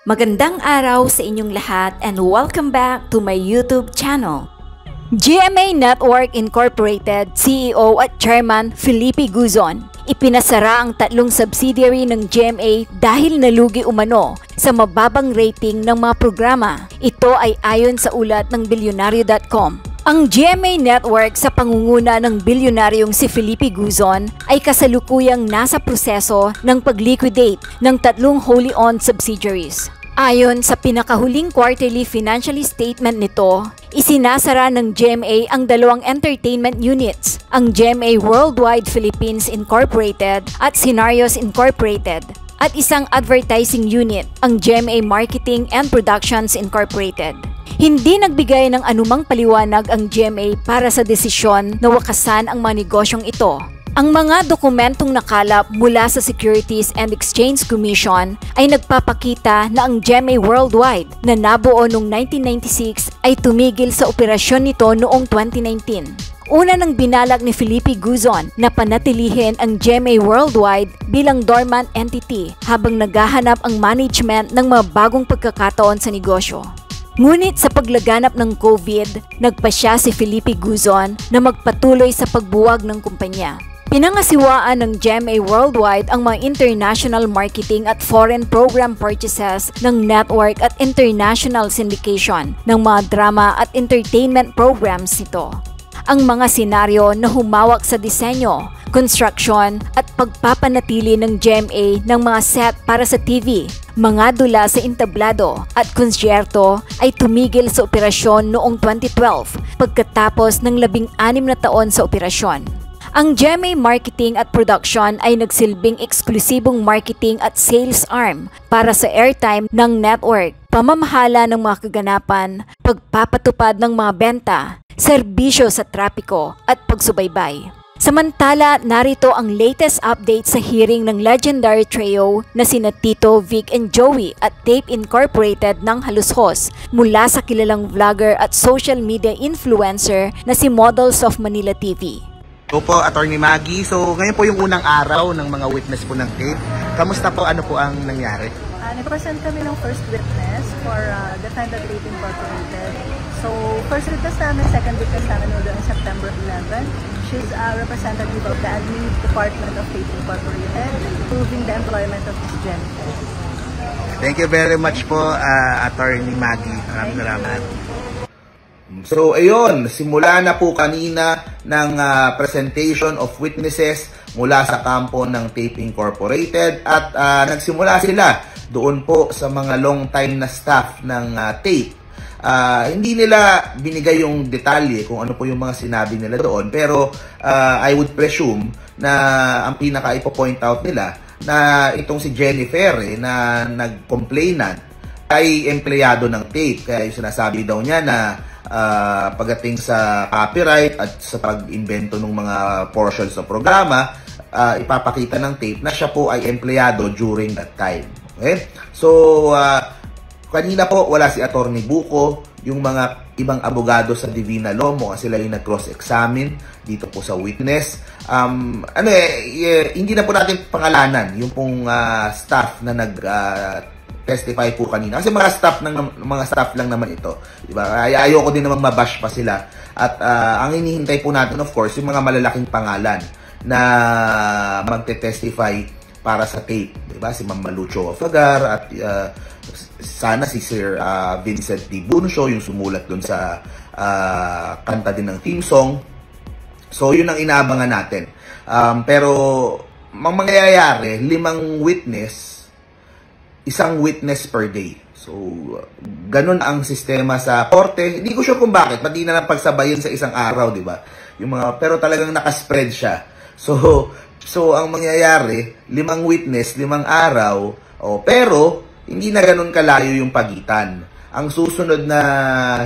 Magandang araw sa inyong lahat and welcome back to my YouTube channel. GMA Network Incorporated CEO at Chairman Felipe Guzon ipinasara ang tatlong subsidiary ng GMA dahil nalugi umano sa mababang rating ng mga programa. Ito ay ayon sa ulat ng Bilyonaryo.com. Ang GMA Network sa pangunguna ng bilyonaryong si Felipe Guzon ay kasalukuyang nasa proseso ng pag-liquidate ng tatlong wholly owned subsidiaries. Ayon sa pinakahuling quarterly financial statement nito, isinasara ng GMA ang dalawang entertainment units, ang GMA Worldwide Philippines Incorporated at Scenarios Incorporated, at isang advertising unit, ang GMA Marketing and Productions Incorporated. Hindi nagbigay ng anumang paliwanag ang GMA para sa desisyon na wakasan ang mga negosyong ito. Ang mga dokumentong nakalap mula sa Securities and Exchange Commission ay nagpapakita na ang GMA Worldwide na nabuo noong 1996 ay tumigil sa operasyon nito noong 2019. Una nang binalak ni Felipe Guzon na panatilihin ang GMA Worldwide bilang dormant entity habang naghahanap ang management ng mga bagong pagkakataon sa negosyo. Ngunit sa paglaganap ng COVID, nagpasya si Felipe Guzon na magpatuloy sa pagbuwag ng kumpanya. Pinangasiwaan ng GMA Worldwide ang mga international marketing at foreign program purchases ng network at international syndication ng mga drama at entertainment programs nito. Ang mga senaryo na humawak sa disenyo, construction at pagpapanatili ng GMA ng mga set para sa TV, mga dula sa entablado at konsyerto ay tumigil sa operasyon noong 2012 pagkatapos ng 16 na taon sa operasyon. Ang GMA Marketing at Production ay nagsilbing eksklusibong marketing at sales arm para sa airtime ng network, pamamahala ng mga kaganapan, pagpapatupad ng mga benta, serbisyo sa trapiko at pagsubaybay. Samantala, narito ang latest update sa hearing ng legendary trio na sina Tito, Vic and Joey at Tape Incorporated ng Halushos mula sa kilalang vlogger at social media influencer na si Models of Manila TV. Opo, Attorney Maggie. So, ngayon po yung unang araw ng mga witness po ng tape. Kamusta po? Ano po ang nangyari? Nag-present kami ng first witness for Defendant Tape Incorporated. So, first witness namin, second witness namin noon September 11. She's a representative of the Admin Department of Tape Incorporated, proving the employment of Ms. Jennifer. Thank you very much po, Attorney Maggie. Maraming salamat. So, ayun, simula na po kanina ng presentation of witnesses mula sa kampo ng Tape Incorporated at nagsimula sila doon po sa mga long time na staff ng Tape. Hindi nila binigay yung detalye kung ano po yung mga sinabi nila doon, pero I would presume na ang pinaka-ipo-point out nila na itong si Jennifer na nag-complainant ay empleyado ng Tape. Kaya yung sinasabi daw niya na pagdating sa copyright at sa pag-invento ng mga portions ng programa, ipapakita ng Tape na siya po ay empleyado during that time. Okay? So, kanina po wala si Attorney Buko, yung mga ibang abogado sa Divina Law mo kasi sila yung nag-cross-examine dito po sa witness. Hindi na po natin pangalanan yung pong staff na testify po kanina kasi mga staff lang naman ito, di ba? Ayoko din namang mabash pa sila at ang hinihintay po natin of course yung mga malalaking pangalan na magte-testify para sa tape, di ba? Si Ma'am Malucho Afagar at sana si Sir Vincent D. Buncio yung sumulat dun sa kanta din ng theme song. So yun ang inaabangan natin. Pero mangyayari 5 witness, 1 witness per day. So, ganun ang sistema sa korte. Hindi ko sure kung bakit. Pati na lang pagsabayin sa isang araw, di ba? Pero talagang nakaspread siya. So ang mangyayari, 5 witness, 5 araw. Pero, hindi na ganun kalayo yung pagitan. Ang susunod na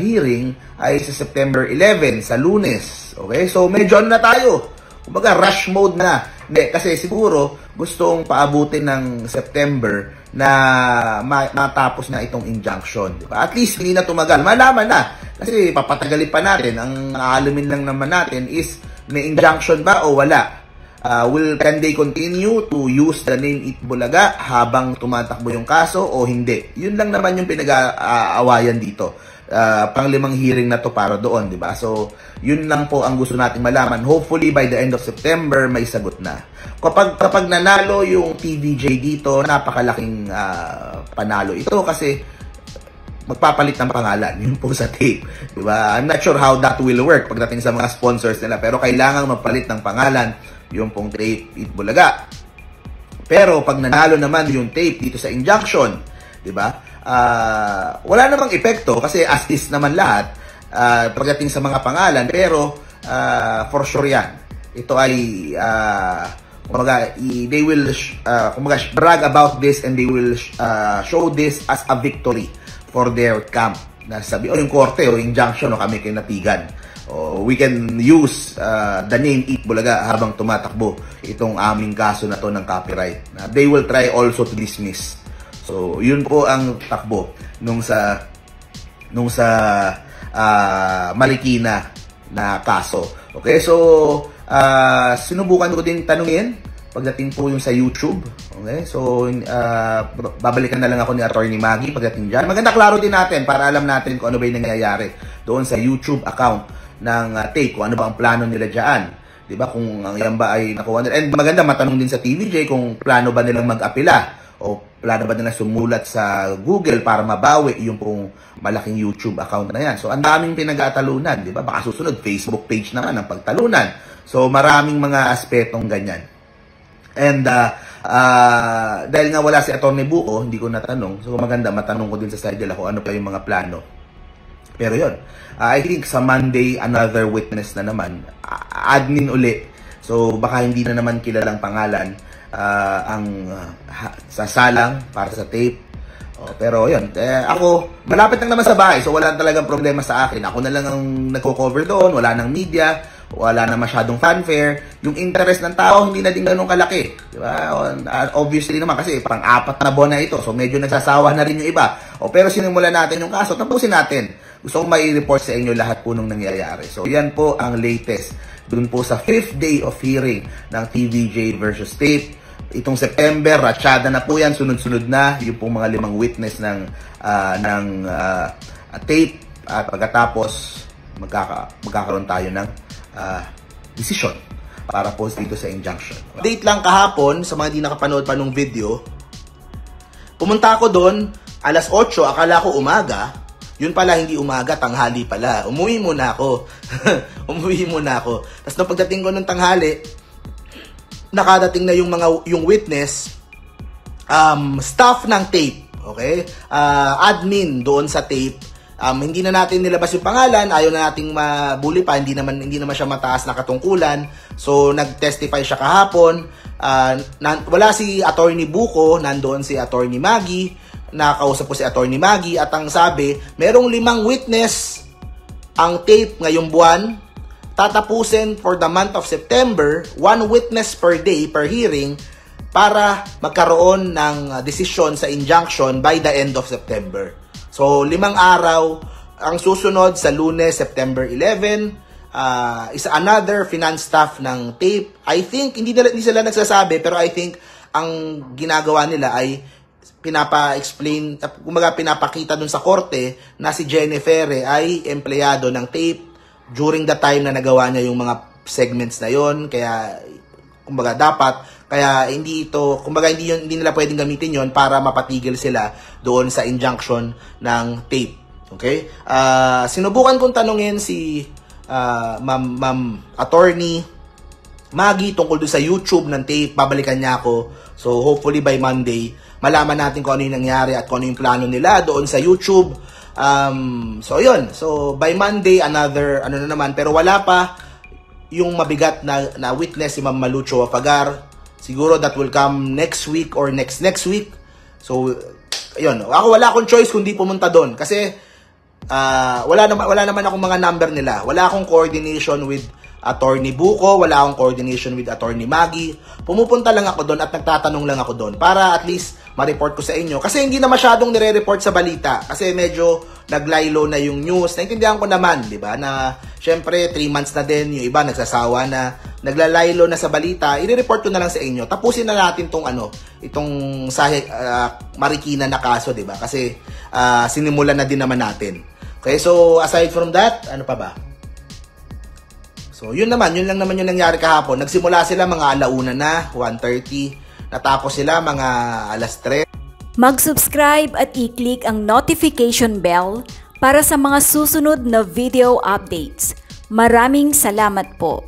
hearing ay sa September 11, sa Lunes. Okay? So, medyo na tayo. Kumbaga, rush mode na. Hindi, kasi siguro, gustong paabutin ng September na matapos na itong injunction. Diba? At least, hindi na tumagal. Malaman na. Kasi papatagalin pa natin. Ang alamin lang naman natin is, may injunction ba o wala? can they continue to use the name Itbulaga habang tumatakbo yung kaso o hindi? Yun lang naman yung pinag-aawayan dito. Pang-5 hearing na to para doon, di ba? So, yun lang po ang gusto nating malaman. Hopefully, by the end of September, may sagot na. Kapag nanalo yung TVJ dito, napakalaking panalo ito kasi magpapalit ng pangalan. Yun po sa tape. Di ba? I'm not sure how that will work pagdating sa mga sponsors nila. Pero kailangan magpalit ng pangalan yung pong tape Itbulaga. Pero pag nanalo naman yung tape dito sa injunction, di ba? Wala namang epekto kasi as is naman lahat pagdating sa mga pangalan, pero for sure yan. Ito ay they will brag about this and they will show this as a victory for their camp. Nasabi, yung korte o injunction o kami kinatigan. We can use the name Itbulaga habang tumatakbo itong aming kaso na to ng copyright. They will try also to dismiss. So, yun po ang takbo nung sa Marikina na kaso. Okay, so sinubukan ko din tanungin pagdating po yung sa YouTube. Okay, so babalikan na lang ako ni Attorney Maggie pagdating dyan. Maganda klaro din natin para alam natin kung ano ba yung nangyayari doon sa YouTube account ng tape, kung ano ba ang plano nila dyan. Diba? Kung ang yan ba ay nakuha nila. And maganda matanong din sa TVJ kung plano ba nilang mag-apila o plano ba nila sumulat sa Google para mabawi yung pong malaking YouTube account na yan. So, ang daming pinag-atalunan, di ba? Baka susunod, Facebook page naman ang pagtalunan. So, maraming mga aspetong ganyan. And, dahil nga wala si Atty. Buko, hindi ko natanong. So, maganda, matanong ko din sa side nila kung ano pa yung mga plano. Pero yun, I think sa Monday, another witness na naman. Admin uli. So, baka hindi na naman kilalang pangalan ang sasalang para sa tape. Pero yun, ako, malapit lang naman sa bahay, so wala talagang problema sa akin. Ako na lang ang nagko-cover doon, wala nang media, wala na masyadong fanfare. Yung interest ng tao, hindi na din ganun kalaki. Diba? Obviously naman, kasi pang-4 na buwan na ito, so medyo nagsasawa na rin yung iba. Pero sinimulan natin yung kaso, tapusin natin. Gusto kong mai-report sa inyo lahat po nung nangyayari. So yan po ang latest dun po sa 5th day of hearing ng TVJ versus tape. Itong September, ratsyada na po yan, sunod-sunod na yung pong mga 5 witness ng tape, at pagkatapos magkakaroon tayo ng desisyon para po dito sa injunction. Update lang kahapon sa mga di nakapanood pa nung video. Pumunta ako doon, alas 8, akala ko umaga. Yun pala, hindi umaga, tanghali pala. Umuwi muna ako. Tapos nung pagdating ko ng tanghali, nakadating na yung witness, staff ng tape, okay? Admin doon sa tape. Hindi na natin nilabas yung pangalan, ayaw na nating mabuli pa, hindi naman siya mataas na katungkulan. So nag-testify siya kahapon. Wala si Atty. Buko, nandoon si Atty. Maggie. Nakausap ko si Atty. Maggie at ang sabi, merong 5 witness ang tape ngayong buwan. Tatapusin for the month of September, 1 witness per day per hearing para magkaroon ng desisyon sa injunction by the end of September. So, 5 araw. Ang susunod sa Lunes, September 11, is another finance staff ng tape. I think, hindi sila nagsasabi, pero I think ang ginagawa nila ay pinapa-explain, kumbaga pinapakita dun sa korte na si Jennifer ay empleyado ng tape during the time na nagawa niya yung mga segments na yon. Kaya kumbaga dapat, kaya hindi nila pwedeng gamitin yon para mapatigil sila doon sa injunction ng tape. Okay? Sinubukan kong tanungin si Ma'am Attorney Maggie tungkol doon sa YouTube ng tape. Babalikan niya ako. So hopefully by Monday malaman natin kung ano yung nangyari at kung ano yung plano nila doon sa YouTube. So yun, so by Monday another na naman, pero wala pa yung mabigat na witness si Ma'am Malucho Afagar. Siguro that will come next week or next week. So yun, wala akong choice kundi pumunta doon kasi wala naman akong mga number nila. Wala akong coordination with Atty. Buko, wala akong coordination with Atty. Maggie. Pumupunta lang ako doon at nagtatanong lang ako doon para at least ma-report ko sa inyo. Kasi hindi na masyadong nire-report sa balita. Kasi medyo naglaylo na yung news. Naintindihan ko naman, di ba? Na syempre 3 months na din, yung iba nagsasawa na, naglalaylo na sa balita. I-report ko na lang sa inyo. Tapusin na natin itong Marikina na kaso, di ba? Kasi sinimulan na din naman natin. Okay, so aside from that, ano pa ba? So, yun lang naman yung nangyari kahapon. Nagsimula sila mga alauna na, 1:30. Natapos sila mga 3:00. Mag-subscribe at i-click ang notification bell para sa mga susunod na video updates. Maraming salamat po.